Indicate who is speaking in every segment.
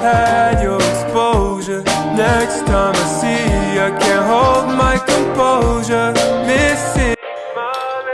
Speaker 1: I've had your exposure. Next time I see you, I can't hold my composure. Missing.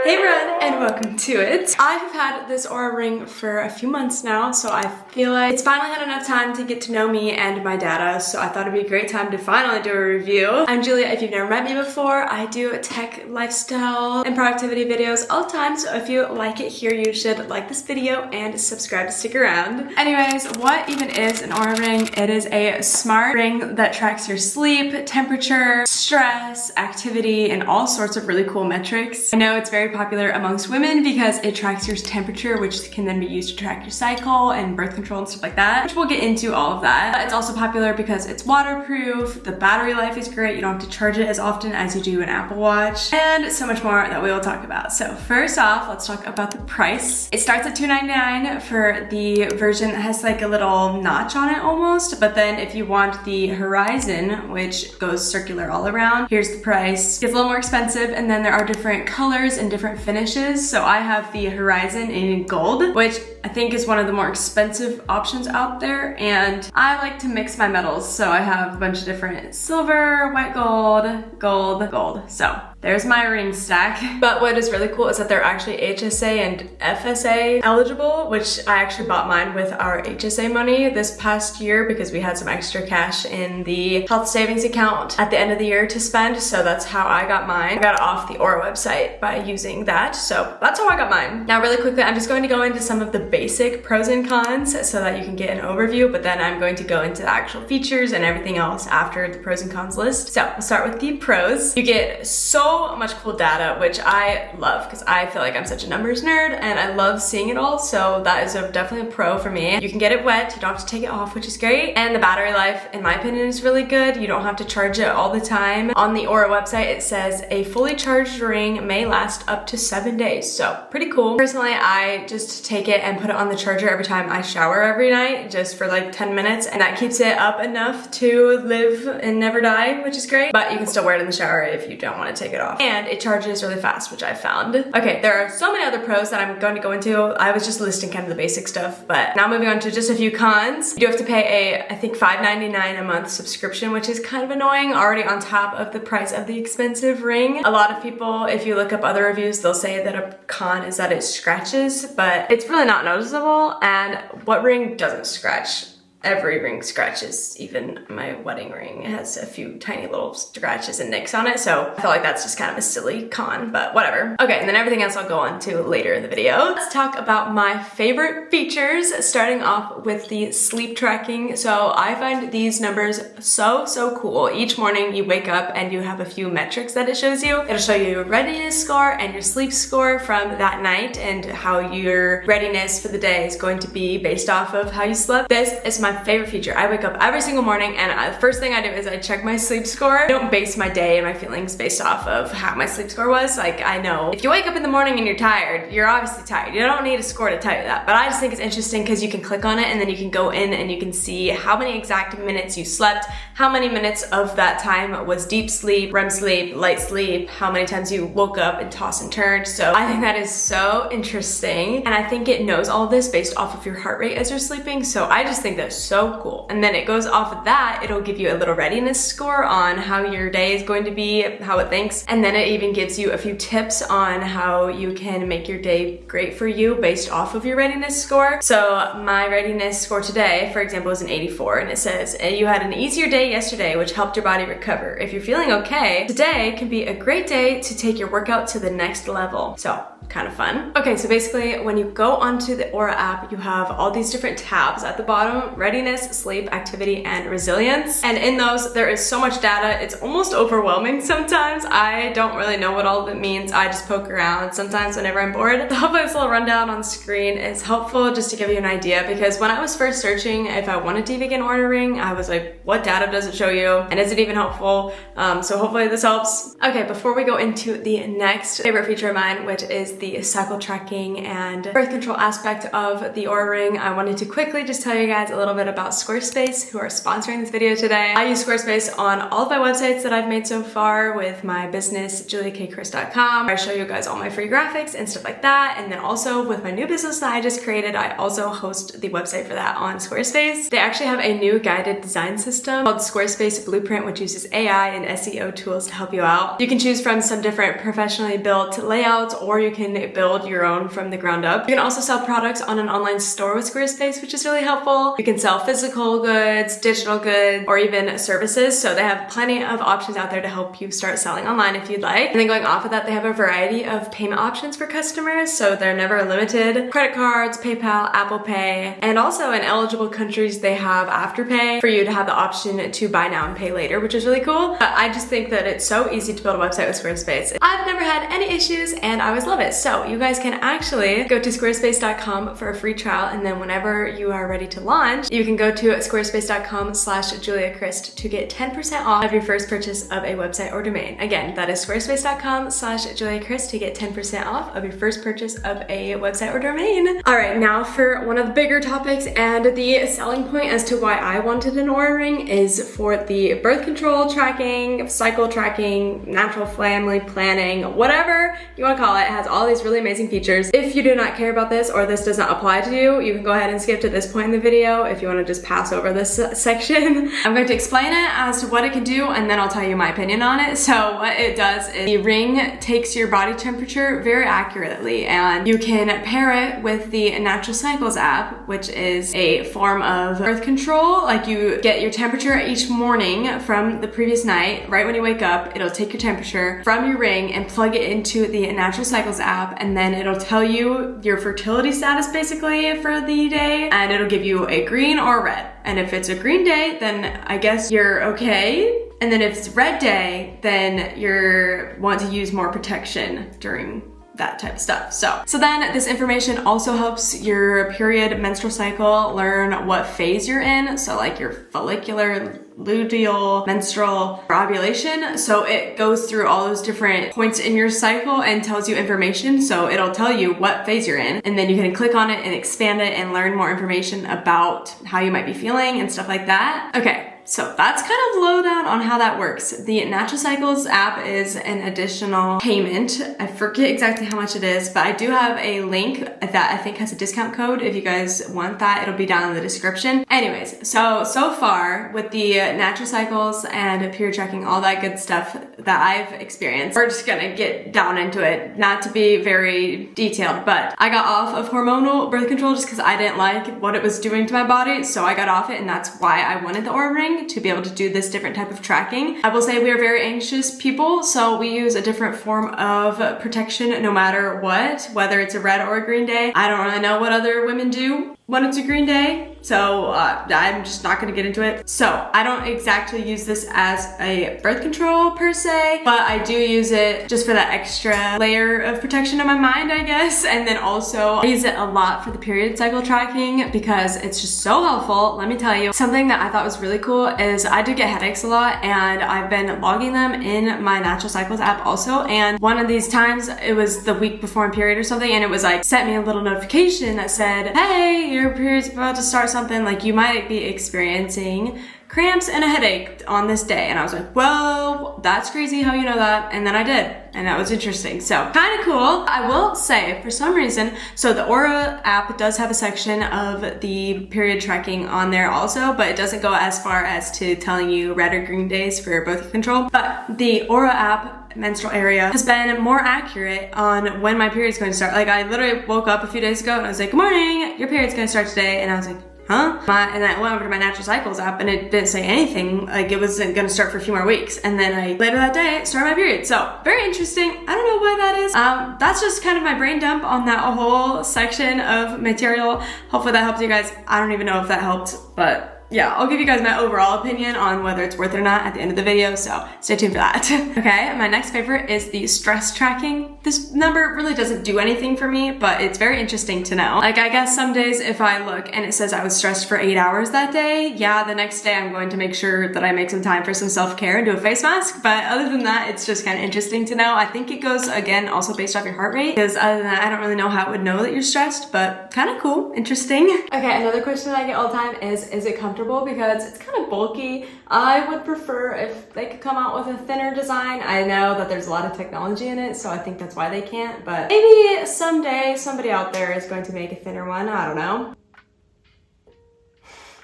Speaker 2: Hey everyone, and welcome to it. I have had this Oura ring for a few months now, so I feel like it's finally had enough time to get to know me and my data, so I thought it'd be a great time to finally do a review. I'm Julia. If you've never met me before, I do tech, lifestyle, and productivity videos all the time, so if you like it here, you should like this video and subscribe to stick around. Anyways, what even is an Oura ring? It is a smart ring that tracks your sleep, temperature, stress, activity, and all sorts of really cool metrics. I know it's very popular amongst women because it tracks your temperature, which can then be used to track your cycle and birth control and stuff like that, which we'll get into all of that. It's also popular because it's waterproof, the battery life is great, you don't have to charge it as often as you do an Apple Watch, and so much more that we will talk about. So first off, let's talk about the price. It starts at $2.99 for the version that has like a little notch on it almost, but then if you want the Horizon, which goes circular all around, here's the price. It's a little more expensive, and then there are different colors and different finishes. So I have the Horizon in gold, which I think is one of the more expensive options out there, and I like to mix my metals, so I have a bunch of different silver, white gold, gold, gold. So there's my ring stack. But what is really cool is that they're actually HSA and FSA eligible, which I actually bought mine with our HSA money this past year because we had some extra cash in the health savings account at the end of the year to spend, so that's how I got mine. I got it off the Oura website by using that, so that's how I got mine. Now really quickly, I'm just going to go into some of the basic pros and cons so that you can get an overview, but then I'm going to go into the actual features and everything else after the pros and cons list. So we'll start with the pros. You get so much cool data, which I love because I feel like I'm such a numbers nerd and I love seeing it all, so that is definitely a pro for me. You can get it wet, you don't have to take it off, which is great, and the battery life, in my opinion, is really good. You don't have to charge it all the time. On the Oura website, it says a fully charged ring may last up to 7 days, so pretty cool. Personally, I just take it and put it on the charger every time I shower every night, just for like 10 minutes, and that keeps it up enough to live and never die, which is great, but you can still wear it in the shower if you don't want to take it off. And it charges really fast, which I found. Okay, there are so many other pros that I'm going to go into. I was just listing kind of the basic stuff, but now moving on to just a few cons. You do have to pay a, I think, $5.99 a month subscription, which is kind of annoying, already on top of the price of the expensive ring. A lot of people, if you look up other reviews, they'll say that a con is that it scratches, but it's really not noticeable. And what ring doesn't scratch? Every ring scratches. Even my wedding ring has a few tiny little scratches and nicks on it, so I feel like that's just kind of a silly con, but whatever. Okay, and then everything else I'll go on to later in the video. Let's talk about my favorite features, starting off with the sleep tracking. So I find these numbers so cool. Each morning you wake up and you have a few metrics that it shows you. It'll show you your readiness score and your sleep score from that night and how your readiness for the day is going to be based off of how you slept. This is my favorite feature. I wake up every single morning and the first thing I do is I check my sleep score. I don't base my day and my feelings based off of how my sleep score was. Like, I know if you wake up in the morning and you're tired, you're obviously tired. You don't need a score to tell you that, but I just think it's interesting because you can click on it and then you can go in and you can see how many exact minutes you slept, how many minutes of that time was deep sleep, REM sleep, light sleep, how many times you woke up and tossed and turned. So I think that is so interesting, and I think it knows all of this based off of your heart rate as you're sleeping, so I just think that's so cool. And then it goes off of that, it'll give you a little readiness score on how your day is going to be, how it thinks, and then it even gives you a few tips on how you can make your day great for you based off of your readiness score. So my readiness score today, for example, is an 84, and it says, you had an easier day yesterday, which helped your body recover. If you're feeling okay, today can be a great day to take your workout to the next level. So kind of fun. Okay, so basically when you go onto the Oura app, you have all these different tabs at the bottom: readiness, sleep, activity, and resilience. And in those, there is so much data, it's almost overwhelming sometimes. I don't really know what all of it means. I just poke around sometimes whenever I'm bored. So hopefully this little rundown on screen is helpful just to give you an idea, because when I was first searching if I wanted to even get an Oura ring, I was like, what data does it show you? And is it even helpful? So hopefully this helps. Okay, before we go into the next favorite feature of mine, which is the cycle tracking and birth control aspect of the Oura ring, I wanted to quickly just tell you guys a little bit about Squarespace, who are sponsoring this video today. I use Squarespace on all of my websites that I've made so far with my business, juliakrist.com. I show you guys all my free graphics and stuff like that. And then also with my new business that I just created, I also host the website for that on Squarespace. They actually have a new guided design system called Squarespace Blueprint, which uses AI and SEO tools to help you out. You can choose from some different professionally built layouts, or you can build your own from the ground up. You can also sell products on an online store with Squarespace, which is really helpful. You can sell physical goods, digital goods, or even services. So they have plenty of options out there to help you start selling online if you'd like. And then going off of that, they have a variety of payment options for customers. So they're never limited. Credit cards, PayPal, Apple Pay, and also in eligible countries, they have Afterpay for you to have the option to buy now and pay later, which is really cool. But I just think that it's so easy to build a website with Squarespace. I've never had any issues and I always love it. So you guys can actually go to squarespace.com for a free trial, and then whenever you are ready to launch, you can go to squarespace.com/juliakrist to get 10% off of your first purchase of a website or domain. Again, that is squarespace.com/juliakrist to get 10% off of your first purchase of a website or domain. All right, now for one of the bigger topics, and the selling point as to why I wanted an Oura ring is for the birth control tracking, cycle tracking, natural family planning, whatever you want to call it. It has all these really amazing features. If you do not care about this, or this does not apply to you, you can go ahead and skip to this point in the video if you want to just pass over this section. I'm going to explain it as to what it can do, and then I'll tell you my opinion on it. So what it does is the ring takes your body temperature very accurately, and you can pair it with the Natural Cycles app, which is a form of birth control. Like, you get your temperature each morning from the previous night. Right when you wake up, it'll take your temperature from your ring and plug it into the Natural Cycles app, and then it'll tell you your fertility status basically for the day, and it'll give you a green or a red. And if it's a green day, then I guess you're okay. And then if it's red day, then you want to use more protection during that type of stuff. So then this information also helps your period menstrual cycle learn what phase you're in. So like your follicular, luteal, menstrual, or ovulation. So it goes through all those different points in your cycle and tells you information. So it'll tell you what phase you're in, and then you can click on it and expand it and learn more information about how you might be feeling and stuff like that. Okay. So that's kind of lowdown on how that works. The Natural Cycles app is an additional payment. I forget exactly how much it is, but I do have a link that I think has a discount code. If you guys want that, it'll be down in the description. Anyways, so far with the Natural Cycles and period tracking, all that good stuff that I've experienced, we're just gonna get down into it. Not to be very detailed, but I got off of hormonal birth control just because I didn't like what it was doing to my body. So I got off it, and that's why I wanted the Oura ring, to be able to do this different type of tracking. I will say we are very anxious people, so we use a different form of protection no matter what, whether it's a red or a green day. I don't really know what other women do when it's a green day, so I'm just not gonna get into it. So I don't exactly use this as a birth control per se, but I do use it just for that extra layer of protection in my mind, I guess. And then also I use it a lot for the period cycle tracking because it's just so helpful. Let me tell you, something that I thought was really cool is I do get headaches a lot, and I've been logging them in my Natural Cycles app also. And one of these times, it was the week before my period or something, and it was like, sent me a little notification that said, hey, your period's about to start, something like you might be experiencing cramps and a headache on this day. And I was like, well, that's crazy how you know that. And then I did, and that was interesting. So kind of cool. I will say, for some reason, so the Oura app does have a section of the period tracking on there also, but it doesn't go as far as to telling you red or green days for birth control. But the Oura app menstrual area has been more accurate on when my period's going to start. Like, I literally woke up a few days ago and I was like, good morning, your period's going to start today. And I was like, huh? And I went over to my Natural Cycles app, and it didn't say anything. Like, it wasn't gonna start for a few more weeks. And then later that day, started my period. So very interesting. I don't know why that is. That's just kind of my brain dump on that whole section of material. Hopefully that helped you guys. I don't even know if that helped, but yeah, I'll give you guys my overall opinion on whether it's worth it or not at the end of the video, so stay tuned for that. Okay, my next favorite is the stress tracking. This number really doesn't do anything for me, but it's very interesting to know. Like, I guess some days if I look and it says I was stressed for 8 hours that day, yeah, the next day I'm going to make sure that I make some time for some self-care and do a face mask, but other than that, it's just kind of interesting to know. I think it goes, again, also based off your heart rate, because other than that, I don't really know how it would know that you're stressed, but kind of cool, interesting. Okay, another question that I get all the time is it comfortable? Because it's kind of bulky. I would prefer if they could come out with a thinner design. I know that there's a lot of technology in it, so I think that's why they can't, but maybe someday somebody out there is going to make a thinner one. I don't know.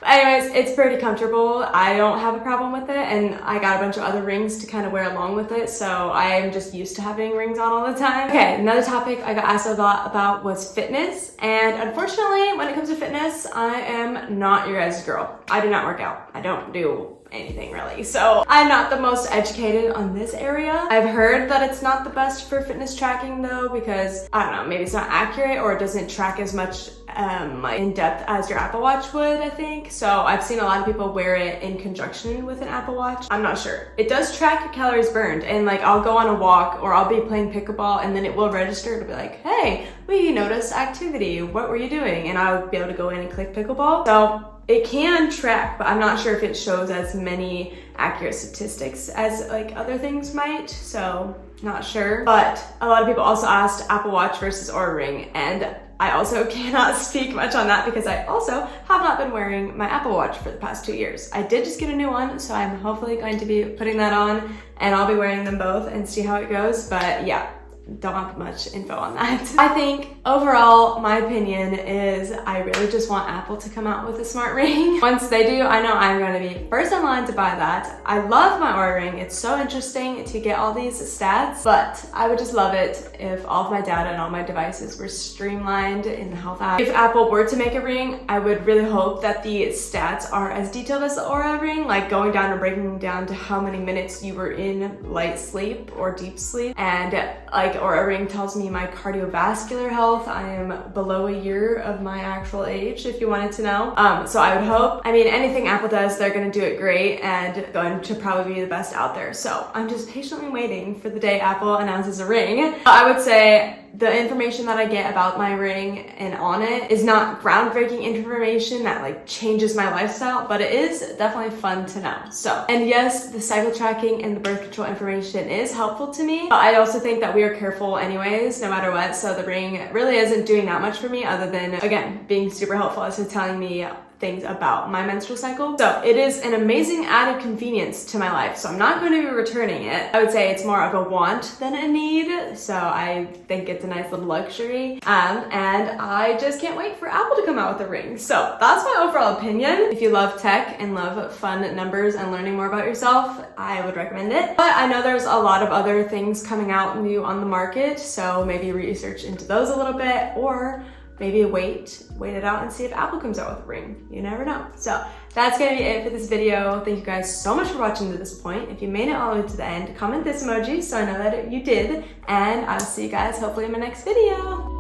Speaker 2: Anyways, it's pretty comfortable. I don't have a problem with it, and I got a bunch of other rings to kind of wear along with it, so I'm just used to having rings on all the time. Okay, another topic I got asked a lot about was fitness, and unfortunately, when it comes to fitness, I am not your guys' girl. I do not work out. I don't do anything really, so I'm not the most educated on this area. I've heard that it's not the best for fitness tracking though, because I don't know, maybe it's not accurate or it doesn't track as much like in depth as your Apple Watch would, I think. So I've seen a lot of people wear it in conjunction with an Apple Watch. I'm not sure. It does track your calories burned, and like I'll go on a walk or I'll be playing pickleball and then it will register to be like, hey, we noticed activity. What were you doing? And I'll be able to go in and click pickleball. So it can track, but I'm not sure if it shows as many accurate statistics as like other things might, so not sure. But a lot of people also asked Apple Watch versus Oura Ring, and I also cannot speak much on that because I also have not been wearing my Apple Watch for the past 2 years. I did just get a new one, so I'm hopefully going to be putting that on, and I'll be wearing them both and see how it goes, but yeah. Don't have much info on that. I think overall, my opinion is I really just want Apple to come out with a smart ring. Once they do, I know I'm going to be first in line to buy that. I love my Oura Ring. It's so interesting to get all these stats, but I would just love it if all of my data and all my devices were streamlined in the health app. If Apple were to make a ring, I would really hope that the stats are as detailed as the Oura Ring, like going down and breaking down to how many minutes you were in light sleep or deep sleep, and like Oura Ring tells me my cardiovascular health. I am below a year of my actual age, if you wanted to know. So I would hope, I mean, anything Apple does, they're gonna do it great and going to probably be the best out there. So I'm just patiently waiting for the day Apple announces a ring. I would say the information that I get about my ring and on it is not groundbreaking information that like changes my lifestyle, but it is definitely fun to know. So, and yes, the cycle tracking and the birth control information is helpful to me, but I also think that we are careful anyways, no matter what. So the ring really isn't doing that much for me other than, again, being super helpful as to telling me things about my menstrual cycle. So it is an amazing added convenience to my life. So I'm not going to be returning it. I would say it's more of a want than a need. So I think it's a nice little luxury. And I just can't wait for Apple to come out with a ring. So that's my overall opinion. If you love tech and love fun numbers and learning more about yourself, I would recommend it. But I know there's a lot of other things coming out new on the market. So maybe research into those a little bit, or maybe wait it out and see if Apple comes out with a ring. You never know. So that's gonna be it for this video. Thank you guys so much for watching to this point. If you made it all the way to the end, comment this emoji so I know that you did. And I'll see you guys hopefully in my next video.